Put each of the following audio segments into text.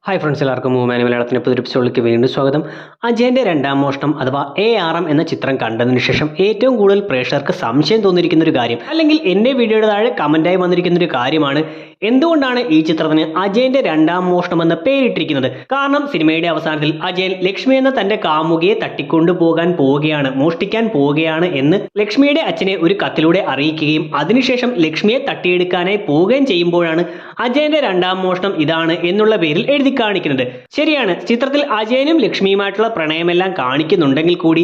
Hi friends, എല്ലാവർക്കും മൂമാന മലയാളത്തിൻ്റെ പുതിയ എപ്പിസോഡിലേക്ക് വീണ്ടും സ്വാഗതം. അജയൻ്റെ രണ്ടാം മോഷണം അഥവാ ARM എന്ന ചിത്രം കണ്ടതിന് ശേഷം ഏറ്റവും കൂടുതൽ പ്രേക്ഷകർക്ക് സംശയം തോന്നിയിരിക്കുന്ന ഒരു കാര്യം, അല്ലെങ്കിൽ എൻ്റെ വീഡിയോയുടെ താഴെ കമൻറ്റായി വന്നിരിക്കുന്ന ഒരു കാര്യമാണ്, എന്തുകൊണ്ടാണ് ഈ ചിത്രത്തിന് അജയൻ്റെ രണ്ടാം മോഷണം എന്ന പേരിട്ടിരിക്കുന്നത്? കാരണം സിനിമയുടെ അവസാനത്തിൽ അജയൻ ലക്ഷ്മി എന്ന തൻ്റെ കാമുകിയെ തട്ടിക്കൊണ്ടു പോകാൻ പോവുകയാണ്, മോഷ്ടിക്കാൻ പോവുകയാണ് എന്ന് ലക്ഷ്മിയുടെ അച്ഛനെ ഒരു കത്തിലൂടെ അറിയിക്കുകയും അതിനുശേഷം ലക്ഷ്മിയെ തട്ടിയെടുക്കാനായി പോവുകയും ചെയ്യുമ്പോഴാണ് അജയൻ്റെ രണ്ടാം മോഷണം ഇതാണ് എന്നുള്ള പേരിൽ എഴുതി കാണിക്കുന്നത്. ശരിയാണ്, ചിത്രത്തിൽ അജയനും ലക്ഷ്മിയുമായിട്ടുള്ള പ്രണയമെല്ലാം കാണിക്കുന്നുണ്ടെങ്കിൽ കൂടി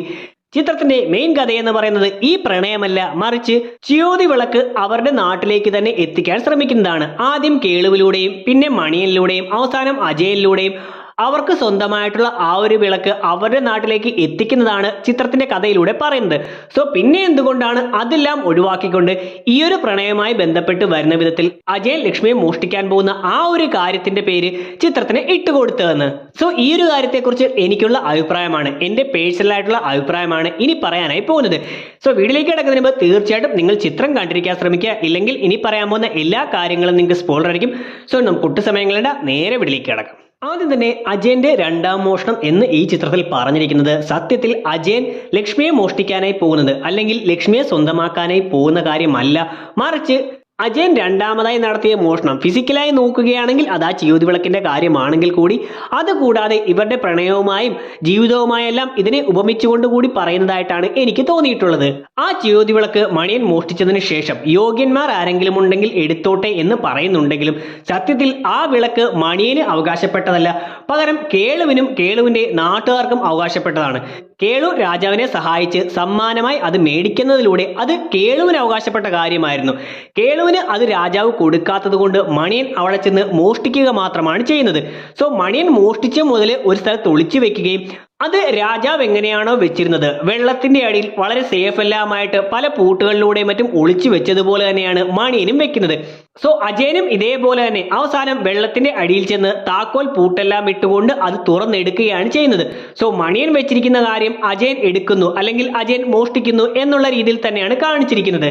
ചിത്രത്തിന്റെ മെയിൻ കഥയെന്ന് പറയുന്നത് ഈ പ്രണയമല്ല, മറിച്ച് ജ്യോതി വിളക്ക് അവരുടെ നാട്ടിലേക്ക് തന്നെ എത്തിക്കാൻ ശ്രമിക്കുന്നതാണ്. ആദ്യം കേളുവിലൂടെയും പിന്നെ മണിയനിലൂടെയും അവസാനം അജയനിലൂടെയും അവർക്ക് സ്വന്തമായിട്ടുള്ള ആ ഒരു വിളക്ക് അവരുടെ നാട്ടിലേക്ക് എത്തിക്കുന്നതാണ് ചിത്രത്തിന്റെ കഥയിലൂടെ പറയുന്നത്. സോ പിന്നെ എന്തുകൊണ്ടാണ് അതെല്ലാം ഒഴിവാക്കിക്കൊണ്ട് ഈ ഒരു പ്രണയവുമായി ബന്ധപ്പെട്ട് വരുന്ന വിധത്തിൽ അജയൻ ലക്ഷ്മിയെ മോഷ്ടിക്കാൻ പോകുന്ന ആ ഒരു കാര്യത്തിന്റെ പേര് ചിത്രത്തിന് ഇട്ടുകൊടുത്തതെന്ന്? സോ ഈ ഒരു കാര്യത്തെക്കുറിച്ച് എനിക്കുള്ള അഭിപ്രായമാണ്, എൻ്റെ പേഴ്സണൽ ആയിട്ടുള്ള അഭിപ്രായമാണ് ഇനി പറയാനായി പോകുന്നത്. സോ വീഡിയോയിലേക്ക് കിടക്കുന്നതിന് മുമ്പ് തീർച്ചയായിട്ടും നിങ്ങൾ ചിത്രം കണ്ടിരിക്കാൻ ശ്രമിക്കുക, ഇല്ലെങ്കിൽ ഇനി പറയാൻ പോകുന്ന എല്ലാ കാര്യങ്ങളും നിങ്ങൾക്ക് സ്പോയിലർ ആയിരിക്കും. സോ നമുക്ക് ഒട്ടും സമയങ്ങളുടെ നേരെ വീഡിയോയിലേക്ക് കിടക്കാം. ആദ്യം തന്നെ അജയന്റെ രണ്ടാം മോഷണം എന്ന് ഈ ചിത്രത്തിൽ പറഞ്ഞിരിക്കുന്നത് സത്യത്തിൽ അജയൻ ലക്ഷ്മിയെ മോഷ്ടിക്കാനായി പോകുന്നത് അല്ലെങ്കിൽ ലക്ഷ്മിയെ സ്വന്തമാക്കാനായി പോകുന്ന കാര്യമല്ല, മറിച്ച് അജയൻ രണ്ടാമതായി നടത്തിയ മോഷണം ഫിസിക്കലായി നോക്കുകയാണെങ്കിൽ അത് ആ ജ്യോതി വിളക്കിന്റെ കാര്യമാണെങ്കിൽ കൂടി, അതുകൂടാതെ ഇവരുടെ പ്രണയവുമായും ജീവിതവുമായെല്ലാം ഇതിനെ ഉപമിച്ചുകൊണ്ട് കൂടി പറയുന്നതായിട്ടാണ് എനിക്ക് തോന്നിയിട്ടുള്ളത്. ആ ജ്യോതി വിളക്ക് മണിയൻ മോഷ്ടിച്ചതിന് ശേഷം യോഗ്യന്മാർ ആരെങ്കിലും ഉണ്ടെങ്കിൽ എടുത്തോട്ടെ എന്ന് പറയുന്നുണ്ടെങ്കിലും സത്യത്തിൽ ആ വിളക്ക് മണിയന് അവകാശപ്പെട്ടതല്ല, പകരം കേളുവിനും കേളുവിന്റെ നാട്ടുകാർക്കും അവകാശപ്പെട്ടതാണ്. കേളു രാജാവിനെ സഹായിച്ച് സമ്മാനമായി അത് മേടിക്കുന്നതിലൂടെ അത് കേളുവിന് അവകാശപ്പെട്ട കാര്യമായിരുന്നു. കേളുവിന് അത് രാജാവ് കൊടുക്കാത്തത് കൊണ്ട് മണിയൻ അവിടെ ചെന്ന് മോഷ്ടിക്കുക മാത്രമാണ് ചെയ്യുന്നത്. സോ മണിയൻ മോഷ്ടിച്ച മുതൽ ഒരു സ്ഥലത്ത് ഒളിച്ചു വെക്കുകയും അത് രാജാവ് എങ്ങനെയാണോ വെച്ചിരുന്നത് വെള്ളത്തിന്റെ അടിയിൽ വളരെ സേഫ് എല്ലാമായിട്ട് പല പൂട്ടുകളിലൂടെയും മറ്റും ഒളിച്ചു വെച്ചതുപോലെ തന്നെയാണ് മണിയനും വെക്കുന്നത്. സോ അജയനും ഇതേപോലെ തന്നെ അവസാനം വെള്ളത്തിന്റെ അടിയിൽ ചെന്ന് താക്കോൽ പൂട്ടെല്ലാം ഇട്ടുകൊണ്ട് അത് തുറന്നെടുക്കുകയാണ് ചെയ്യുന്നത്. സോ മണിയൻ വെച്ചിരിക്കുന്ന കാര്യം അജയൻ എടുക്കുന്നു അല്ലെങ്കിൽ അജയൻ മോഷ്ടിക്കുന്നു എന്നുള്ള രീതിയിൽ തന്നെയാണ് കാണിച്ചിരിക്കുന്നത്.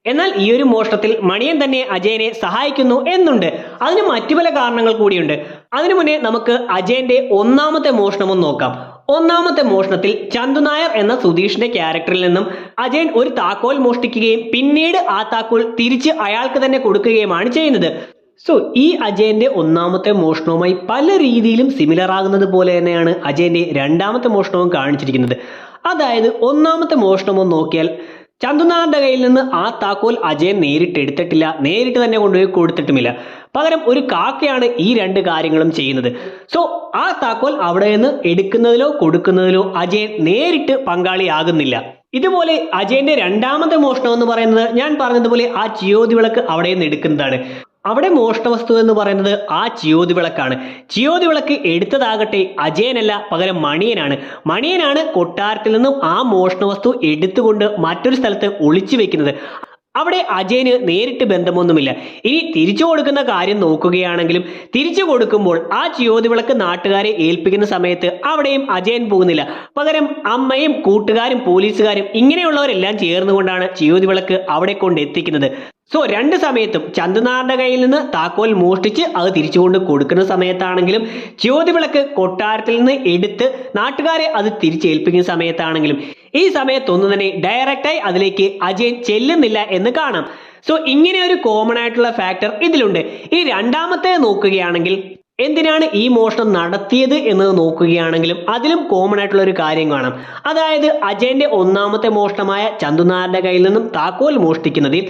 എന്നാൽ ഈ ഒരു മോഷണത്തിൽ മണിയൻ തന്നെ അജയനെ സഹായിക്കുന്നു എന്നുണ്ട്. അതിന് മറ്റു പല കാരണങ്ങൾ കൂടിയുണ്ട്. അതിനു മുന്നേ നമുക്ക് അജയന്റെ ഒന്നാമത്തെ മോഷണം നോക്കാം. ഒന്നാമത്തെ മോഷണത്തിൽ ചന്തു നായർ എന്ന സുധീഷിന്റെ ക്യാരക്ടറിൽ നിന്നും അജയൻ ഒരു താക്കോൽ മോഷ്ടിക്കുകയും പിന്നീട് ആ താക്കോൽ തിരിച്ച് അയാൾക്ക് തന്നെ കൊടുക്കുകയുമാണ് ചെയ്യുന്നത്. സോ ഈ അജയന്റെ ഒന്നാമത്തെ മോഷണവുമായി പല രീതിയിലും സിമിലർ ആകുന്നത് പോലെ തന്നെയാണ് അജയന്റെ രണ്ടാമത്തെ മോഷണവും കാണിച്ചിരിക്കുന്നത്. അതായത് ഒന്നാമത്തെ മോഷണം നോക്കിയാൽ ചന്തുനാറിന്റെ കയ്യിൽ നിന്ന് ആ താക്കോൽ അജയൻ നേരിട്ട് എടുത്തിട്ടില്ല, നേരിട്ട് തന്നെ കൊണ്ടുപോയി കൊടുത്തിട്ടുമില്ല. പകരം ഒരു കാക്കയാണ് ഈ രണ്ട് കാര്യങ്ങളും ചെയ്യുന്നത്. സോ ആ താക്കോൽ അവിടെ നിന്ന് എടുക്കുന്നതിലോ കൊടുക്കുന്നതിലോ അജയൻ നേരിട്ട് പങ്കാളിയാകുന്നില്ല. ഇതുപോലെ അജയന്റെ രണ്ടാമത്തെ മോഷണം എന്ന് പറയുന്നത് ഞാൻ പറഞ്ഞതുപോലെ ആ ജ്യോതി വിളക്ക് അവിടെ നിന്ന് എടുക്കുന്നതാണ്. അവിടെ മോഷണ വസ്തു എന്ന് പറയുന്നത് ആ ജ്യോതി വിളക്കാണ്. ജ്യോതി വിളക്ക് എടുത്തതാകട്ടെ അജയനല്ല, പകരം മണിയനാണ്. മണിയനാണ് കൊട്ടാരത്തിൽ നിന്നും ആ മോഷണ വസ്തു എടുത്തുകൊണ്ട് മറ്റൊരു സ്ഥലത്ത് ഒളിച്ചു വെക്കുന്നത്. അവിടെ അജയന് നേരിട്ട് ബന്ധമൊന്നുമില്ല. ഇനി തിരിച്ചു കൊടുക്കുന്ന കാര്യം നോക്കുകയാണെങ്കിലും തിരിച്ചു കൊടുക്കുമ്പോൾ ആ ജ്യോതി വിളക്ക് നാട്ടുകാരെ ഏൽപ്പിക്കുന്ന സമയത്ത് അവിടെയും അജയൻ പോകുന്നില്ല, പകരം അമ്മയും കൂട്ടുകാരും പോലീസുകാരും ഇങ്ങനെയുള്ളവരെല്ലാം ചേർന്നുകൊണ്ടാണ് ജ്യോതി വിളക്ക് അവിടെ കൊണ്ട് എത്തിക്കുന്നത്. സോ രണ്ട് സമയത്തും ചന്തുനാറിന്റെ കയ്യിൽ നിന്ന് താക്കോൽ മോഷ്ടിച്ച് അത് തിരിച്ചുകൊണ്ട് കൊടുക്കുന്ന സമയത്താണെങ്കിലും ജ്യോതി വിളക്ക് കൊട്ടാരത്തിൽ നിന്ന് എടുത്ത് നാട്ടുകാരെ അത് തിരിച്ചേൽപ്പിക്കുന്ന സമയത്താണെങ്കിലും ഈ സമയത്തൊന്നും തന്നെ ഡയറക്റ്റായി അതിലേക്ക് അജയൻ ചെല്ലുന്നില്ല എന്ന് കാണാം. സോ ഇങ്ങനെ ഒരു കോമൺ ആയിട്ടുള്ള ഫാക്ടർ ഇതിലുണ്ട്. ഈ രണ്ടാമത്തെ നോക്കുകയാണെങ്കിൽ എന്തിനാണ് ഈ മോഷണം നടത്തിയത് എന്നത് നോക്കുകയാണെങ്കിലും അതിലും കോമൺ ആയിട്ടുള്ള ഒരു കാര്യം കാണാം. അതായത് അജയന്റെ ഒന്നാമത്തെ മോഷണമായ ചന്തുനായരുടെ കയ്യിൽ നിന്നും താക്കോൽ മോഷ്ടിക്കുന്നതിൽ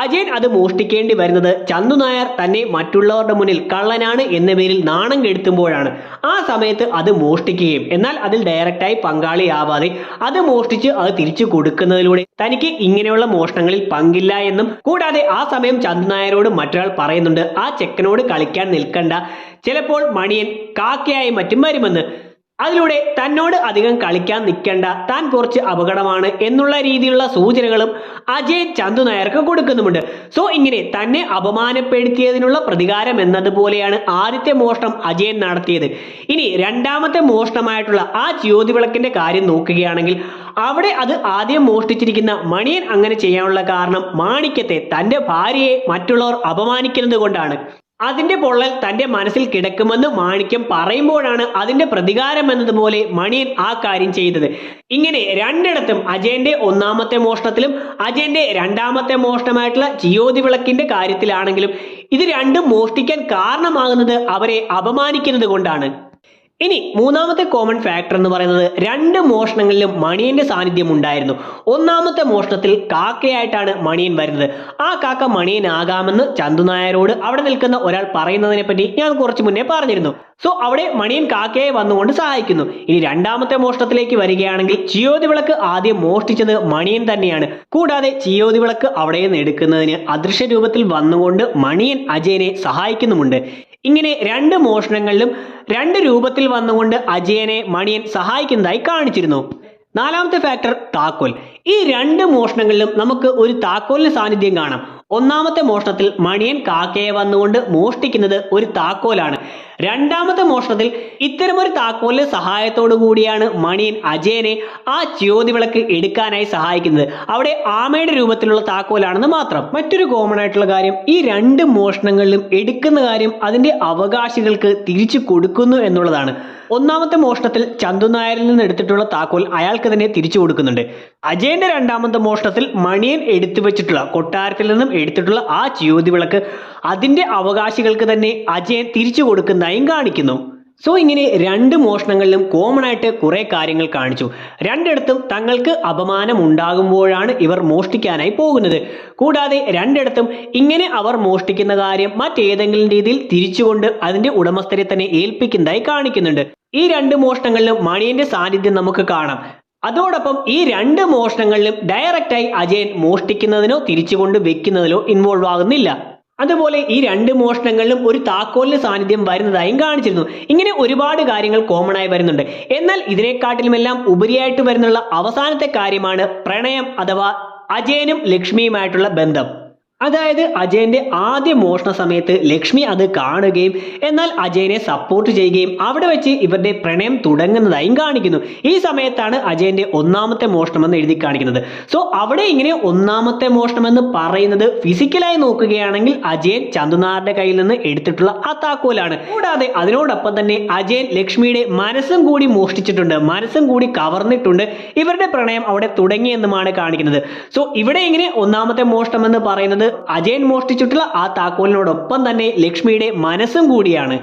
അജയൻ അത് മോഷ്ടിക്കേണ്ടി വരുന്നത് ചന്തു നായർ തന്നെ മറ്റുള്ളവരുടെ മുന്നിൽ കള്ളനാണ് എന്ന പേരിൽ നാണം കെടുത്തുമ്പോഴാണ്. ആ സമയത്ത് അത് മോഷ്ടിക്കുകയും എന്നാൽ അതിൽ ഡയറക്റ്റായി പങ്കാളിയാവാതെ അത് മോഷ്ടിച്ച് അത് തിരിച്ചു കൊടുക്കുന്നതിലൂടെ തനിക്ക് ഇങ്ങനെയുള്ള മോഷണങ്ങളിൽ പങ്കില്ല എന്നും, കൂടാതെ ആ സമയം ചന്തു നായരോട് മറ്റൊരാൾ പറയുന്നുണ്ട് ആ ചെക്കനോട് കളിക്കാൻ നിൽക്കണ്ട, ചിലപ്പോൾ മണിയൻ കാക്കയായി മറ്റും വരുമെന്ന്. അതിലൂടെ തന്നോട് അധികം കളിക്കാൻ നിൽക്കേണ്ട, താൻ കുറച്ച് അപകടമാണ് എന്നുള്ള രീതിയിലുള്ള സൂചനകളും അജയ് ചന്തു നായർക്ക് കൊടുക്കുന്നുമുണ്ട്. സോ ഇങ്ങനെ തന്നെ അപമാനപ്പെടുത്തിയതിനുള്ള പ്രതികാരം എന്നതുപോലെയാണ് ആദ്യത്തെ മോഷണം അജയൻ നടത്തിയത്. ഇനി രണ്ടാമത്തെ മോഷണമായിട്ടുള്ള ആ ജ്യോതി വിളക്കിന്റെ കാര്യം നോക്കുകയാണെങ്കിൽ അവിടെ അത് ആദ്യം മോഷ്ടിച്ചിരിക്കുന്ന മണിയൻ അങ്ങനെ ചെയ്യാനുള്ള കാരണം മാണിക്യത്തെ, തന്റെ ഭാര്യയെ മറ്റുള്ളവർ അപമാനിക്കുന്നത് കൊണ്ടാണ്. അതിന്റെ പൊള്ളൽ തന്റെ മനസ്സിൽ കിടക്കുമെന്ന് മാണിക്യം പറയുമ്പോഴാണ് അതിന്റെ പ്രതികാരം എന്നതുപോലെ മണിയൻ ആ കാര്യം ചെയ്തത്. ഇങ്ങനെ രണ്ടിടത്തും അജയന്റെ ഒന്നാമത്തെ മോഷണത്തിലും അജയന്റെ രണ്ടാമത്തെ മോഷണമായിട്ടുള്ള ജിയോതി വിളക്കിന്റെ കാര്യത്തിലാണെങ്കിലും ഇത് രണ്ടും മോഷ്ടിക്കാൻ കാരണമാകുന്നത് അവരെ അപമാനിക്കുന്നത് കൊണ്ടാണ്. ഇനി മൂന്നാമത്തെ കോമൺ ഫാക്ടർ എന്ന് പറയുന്നത് രണ്ട് മോഷണങ്ങളിലും മണിയന്റെ സാന്നിധ്യം ഉണ്ടായിരുന്നു. ഒന്നാമത്തെ മോഷണത്തിൽ കാക്കയായിട്ടാണ് മണിയൻ വരുന്നത്. ആ കാക്ക മണിയനാകാമെന്ന് ചന്തു നായരോട് അവിടെ നിൽക്കുന്ന ഒരാൾ പറയുന്നതിനെ പറ്റി ഞാൻ കുറച്ച് മുന്നേ പറഞ്ഞിരുന്നു. സോ അവിടെ മണിയൻ കാക്കയെ വന്നുകൊണ്ട് സഹായിക്കുന്നു. ഇനി രണ്ടാമത്തെ മോഷണത്തിലേക്ക് വരികയാണെങ്കിൽ ജിയോതി വിളക്ക് ആദ്യം മോഷ്ടിച്ചത് മണിയൻ തന്നെയാണ്. കൂടാതെ ജിയോതി വിളക്ക് അവിടെ നിന്ന് എടുക്കുന്നതിന് അദൃശ്യ രൂപത്തിൽ വന്നുകൊണ്ട് മണിയൻ അജയനെ സഹായിക്കുന്നുമുണ്ട്. ഇങ്ങനെ രണ്ട് മോഷണങ്ങളിലും രണ്ട് രൂപത്തിൽ വന്നുകൊണ്ട് അജയനെ മണിയൻ സഹായിക്കുന്നതായി കാണിച്ചിരുന്നു. നാലാമത്തെ ഫാക്ടർ താക്കോൽ. ഈ രണ്ട് മോഷണങ്ങളിലും നമുക്ക് ഒരു താക്കോലിന്റെ സാന്നിധ്യം കാണാം. ഒന്നാമത്തെ മോഷണത്തിൽ മണിയൻ കാക്കയെ വന്നുകൊണ്ട് മോഷ്ടിക്കുന്നത് ഒരു താക്കോലാണ്. രണ്ടാമത്തെ മോഷണത്തിൽ ഇത്തരമൊരു താക്കോലിന്റെ സഹായത്തോടു കൂടിയാണ് മണിയൻ അജയനെ ആ ജ്യോതി വിളക്ക് എടുക്കാനായി സഹായിക്കുന്നത്. അവിടെ ആമയുടെ രൂപത്തിലുള്ള താക്കോലാണെന്ന് മാത്രം. മറ്റൊരു കോമൺ ആയിട്ടുള്ള കാര്യം, ഈ രണ്ട് മോഷണങ്ങളിലും എടുക്കുന്ന കാര്യം അതിന്റെ അവകാശികൾക്ക് തിരിച്ചു കൊടുക്കുന്നു എന്നുള്ളതാണ്. ഒന്നാമത്തെ മോഷണത്തിൽ ചന്തു നായരിൽ നിന്ന് എടുത്തിട്ടുള്ള താക്കോൽ അയാൾക്ക് തന്നെ തിരിച്ചു കൊടുക്കുന്നുണ്ട്. അജയന്റെ രണ്ടാമത്തെ മോഷണത്തിൽ മണിയൻ എടുത്തു വെച്ചിട്ടുള്ള കൊട്ടാരത്തിൽ നിന്നും എടുത്തിട്ടുള്ള ആ ജ്യോതി വിളക്ക് അതിന്റെ അവകാശികൾക്ക് തന്നെ അജയൻ തിരിച്ചു കൊടുക്കുന്നതായും കാണിക്കുന്നു. സോ ഇങ്ങനെ രണ്ട് മോഷണങ്ങളിലും കോമൺ ആയിട്ട് കുറെ കാര്യങ്ങൾ കാണിച്ചു. രണ്ടിടത്തും തങ്ങൾക്ക് അപമാനം ഉണ്ടാകുമ്പോഴാണ് ഇവർ മോഷ്ടിക്കാനായി പോകുന്നത്. കൂടാതെ രണ്ടിടത്തും ഇങ്ങനെ അവർ മോഷ്ടിക്കുന്ന കാര്യം മറ്റേതെങ്കിലും രീതിയിൽ തിരിച്ചുകൊണ്ട് അതിന്റെ ഉടമസ്ഥരെ തന്നെ ഏൽപ്പിക്കുന്നതായി കാണിക്കുന്നുണ്ട്. ഈ രണ്ട് മോഷണങ്ങളിലും മണിയന്റെ സാന്നിധ്യം നമുക്ക് കാണാം. അതോടൊപ്പം ഈ രണ്ട് മോഷണങ്ങളിലും ഡയറക്റ്റായി അജയൻ മോഷ്ടിക്കുന്നതിനോ തിരിച്ചുകൊണ്ട് വെക്കുന്നതിലോ ഇൻവോൾവ് ആകുന്നില്ല. അതുപോലെ ഈ രണ്ട് മോഷണങ്ങളിലും ഒരു താക്കോലിന്റെ സാന്നിധ്യം വരുന്നതായും കാണിച്ചിരുന്നു. ഇങ്ങനെ ഒരുപാട് കാര്യങ്ങൾ കോമൺ ആയി വരുന്നുണ്ട്. എന്നാൽ ഇതിനെക്കാട്ടിലുമെല്ലാം ഉപരിയായിട്ട് വരുന്നുള്ള അവസാനത്തെ കാര്യമാണ് പ്രണയം അഥവാ അജയനും ലക്ഷ്മിയുമായിട്ടുള്ള ബന്ധം. അതായത് അജയന്റെ ആദ്യ മോഷണ സമയത്ത് ലക്ഷ്മി അത് കാണുകയും എന്നാൽ അജയനെ സപ്പോർട്ട് ചെയ്യുകയും അവിടെ വെച്ച് ഇവരുടെ പ്രണയം തുടങ്ങുന്നതായും കാണിക്കുന്നു. ഈ സമയത്താണ് അജയന്റെ ഒന്നാമത്തെ മോഷണം എന്ന് എഴുതി കാണിക്കുന്നത്. സോ അവിടെ ഇങ്ങനെ ഒന്നാമത്തെ മോഷണം എന്ന് പറയുന്നത് ഫിസിക്കലായി നോക്കുകയാണെങ്കിൽ അജയൻ ചന്തുനാറിന്റെ കയ്യിൽ നിന്ന് എടുത്തിട്ടുള്ള ആ താക്കോലാണ്. കൂടാതെ അതിനോടൊപ്പം തന്നെ അജയൻ ലക്ഷ്മിയുടെ മനസ്സും കൂടി മോഷ്ടിച്ചിട്ടുണ്ട്, മനസ്സും കൂടി കവർന്നിട്ടുണ്ട്. ഇവരുടെ പ്രണയം അവിടെ തുടങ്ങിയെന്നുമാണ് കാണിക്കുന്നത്. സോ ഇവിടെ ഇങ്ങനെ ഒന്നാമത്തെ മോഷണം എന്ന് പറയുന്നത് അജയൻ മോഷ്ടിച്ചിട്ടുള്ള ആ താക്കോലിനോടൊപ്പം തന്നെ ലക്ഷ്മിയുടെ മനസ്സും കൂടിയാണ്.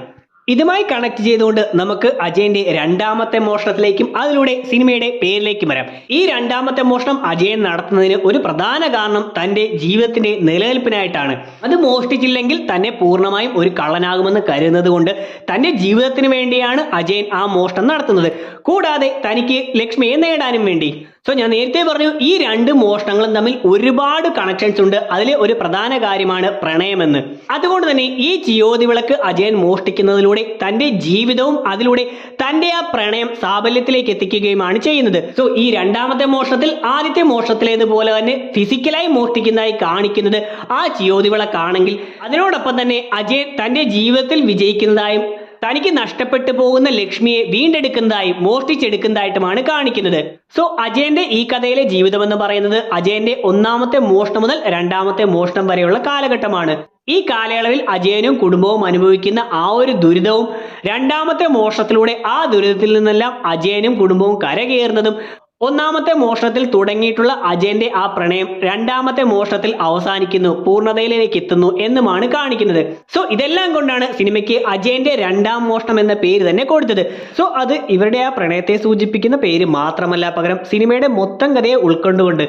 ഇതുമായി കണക്ട് ചെയ്തുകൊണ്ട് നമുക്ക് അജയന്റെ രണ്ടാമത്തെ മോഷണത്തിലേക്കും അതിലൂടെ സിനിമയുടെ പേരിലേക്കും വരാം. ഈ രണ്ടാമത്തെ മോഷണം അജയൻ നടത്തുന്നതിന് ഒരു പ്രധാന കാരണം തന്റെ ജീവിതത്തിന്റെ നിലനിൽപ്പിനായിട്ടാണ്. അത് മോഷ്ടിച്ചില്ലെങ്കിൽ തന്നെ പൂർണ്ണമായും ഒരു കള്ളനാകുമെന്ന് കരുതുന്നത് കൊണ്ട് തന്റെ ജീവിതത്തിന് വേണ്ടിയാണ് അജയൻ ആ മോഷണം നടത്തുന്നത്. കൂടാതെ തനിക്ക് ലക്ഷ്മിയെ നേടാനും വേണ്ടി. സോ ഞാൻ നേരത്തെ പറഞ്ഞു ഈ രണ്ട് മോഷണങ്ങളും തമ്മിൽ ഒരുപാട് കണക്ഷൻസ് ഉണ്ട്. അതിലെ ഒരു പ്രധാന കാര്യമാണ് പ്രണയമെന്ന്. അതുകൊണ്ട് തന്നെ ഈ ജ്യോതി വിളക്ക് അജയൻ മോഷ്ടിക്കുന്നതിലൂടെ തന്റെ ജീവിതവും അതിലൂടെ തന്റെ ആ പ്രണയം സാഫല്യത്തിലേക്ക് എത്തിക്കുകയുമാണ് ചെയ്യുന്നത്. സോ ഈ രണ്ടാമത്തെ മോഷണത്തിൽ ആദ്യത്തെ മോഷണത്തിലേതുപോലെ തന്നെ ഫിസിക്കലായി മോഷ്ടിക്കുന്നതായി കാണിക്കുന്നത് ആ ജ്യോതി വിളക്കാണെങ്കിൽ അതിനോടൊപ്പം തന്നെ അജയൻ തന്റെ ജീവിതത്തിൽ വിജയിക്കുന്നതായും തനിക്ക് നഷ്ടപ്പെട്ടു പോകുന്ന ലക്ഷ്മിയെ വീണ്ടെടുക്കുന്നതായും മോഷ്ടിച്ചെടുക്കുന്നതായിട്ടുമാണ് കാണിക്കുന്നത്. സോ അജയന്റെ ഈ കഥയിലെ ജീവിതം എന്ന് പറയുന്നത് അജയന്റെ ഒന്നാമത്തെ മോഷണം മുതൽ രണ്ടാമത്തെ മോഷണം വരെയുള്ള കാലഘട്ടമാണ്. ഈ കാലയളവിൽ അജയനും കുടുംബവും അനുഭവിക്കുന്ന ആ ഒരു ദുരിതവും രണ്ടാമത്തെ മോഷണത്തിലൂടെ ആ ദുരിതത്തിൽ നിന്നെല്ലാം അജയനും കുടുംബവും കരകയറുന്നതും ഒന്നാമത്തെ മോഷണത്തിൽ തുടങ്ങിയിട്ടുള്ള അജയന്റെ ആ പ്രണയം രണ്ടാമത്തെ മോഷണത്തിൽ അവസാനിക്കുന്നു, പൂർണ്ണതയിലേക്ക് എത്തുന്നു എന്നുമാണ് കാണിക്കുന്നത്. സോ ഇതെല്ലാം കൊണ്ടാണ് സിനിമയ്ക്ക് അജയന്റെ രണ്ടാം മോഷണം എന്ന പേര് തന്നെ കൊടുത്തത്. സോ അത് ഇവരുടെ ആ പ്രണയത്തെ സൂചിപ്പിക്കുന്ന പേര് മാത്രമല്ല, പകരം സിനിമയുടെ മൊത്തം കഥയെ ഉൾക്കൊണ്ടുകൊണ്ട്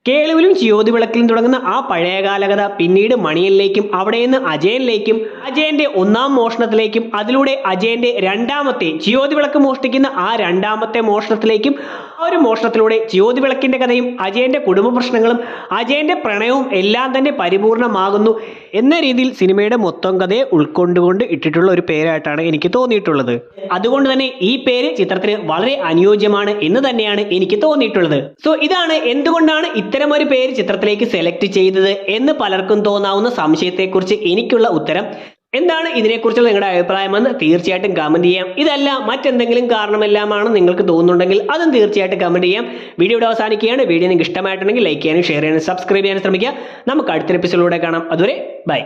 കേളുവിലും ജ്യോതി വിളക്കിലും തുടങ്ങുന്ന ആ പഴയകാല കഥ പിന്നീട് മണിയനിലേക്കും അവിടെ നിന്ന് അജയനിലേക്കും അജയന്റെ ഒന്നാം മോഷണത്തിലേക്കും അതിലൂടെ അജയന്റെ രണ്ടാമത്തെ ജ്യോതി വിളക്ക് മോഷ്ടിക്കുന്ന ആ രണ്ടാമത്തെ മോഷണത്തിലേക്കും ആ ഒരു മോഷണത്തിലൂടെ ജ്യോതി വിളക്കിന്റെ കഥയും അജയന്റെ കുടുംബ പ്രശ്നങ്ങളും അജയന്റെ പ്രണയവും എല്ലാം തന്നെ പരിപൂർണമാകുന്നു എന്ന രീതിയിൽ സിനിമയുടെ മൊത്തം കഥയെ ഉൾക്കൊണ്ടുകൊണ്ട് ഇട്ടിട്ടുള്ള ഒരു പേരായിട്ടാണ് എനിക്ക് തോന്നിയിട്ടുള്ളത്. അതുകൊണ്ട് തന്നെ ഈ പേര് ചിത്രത്തിന് വളരെ അനുയോജ്യമാണ് എന്ന് തന്നെയാണ് എനിക്ക് തോന്നിയിട്ടുള്ളത്. സോ ഇതാണ് എന്തുകൊണ്ടാണ് ഇത്തരമൊരു പേര് ചിത്രത്തിലേക്ക് സെലക്ട് ചെയ്തത് എന്ന് പലർക്കും തോന്നാവുന്ന സംശയത്തെക്കുറിച്ച് എനിക്കുള്ള ഉത്തരം. എന്താണ് ഇതിനെക്കുറിച്ചുള്ള നിങ്ങളുടെ അഭിപ്രായമെന്ന് തീർച്ചയായിട്ടും കമന്റ് ചെയ്യാം. ഇതല്ല മറ്റെന്തെങ്കിലും കാരണമെല്ലാമാണ് നിങ്ങൾക്ക് തോന്നുന്നുണ്ടെങ്കിൽ അതും തീർച്ചയായിട്ടും കമന്റ് ചെയ്യാം. വീഡിയോ അവസാനിക്കുകയാണ്. വീഡിയോ നിങ്ങൾക്ക് ഇഷ്ടമായിട്ടുണ്ടെങ്കിൽ ലൈക്ക് ചെയ്യാനും ഷെയർ ചെയ്യാനും സബ്സ്ക്രൈബ് ചെയ്യാനും ശ്രമിക്കുക. നമുക്ക് അടുത്ത എപ്പിസോഡിലൂടെ കാണാം. അതുവരെ ബൈ.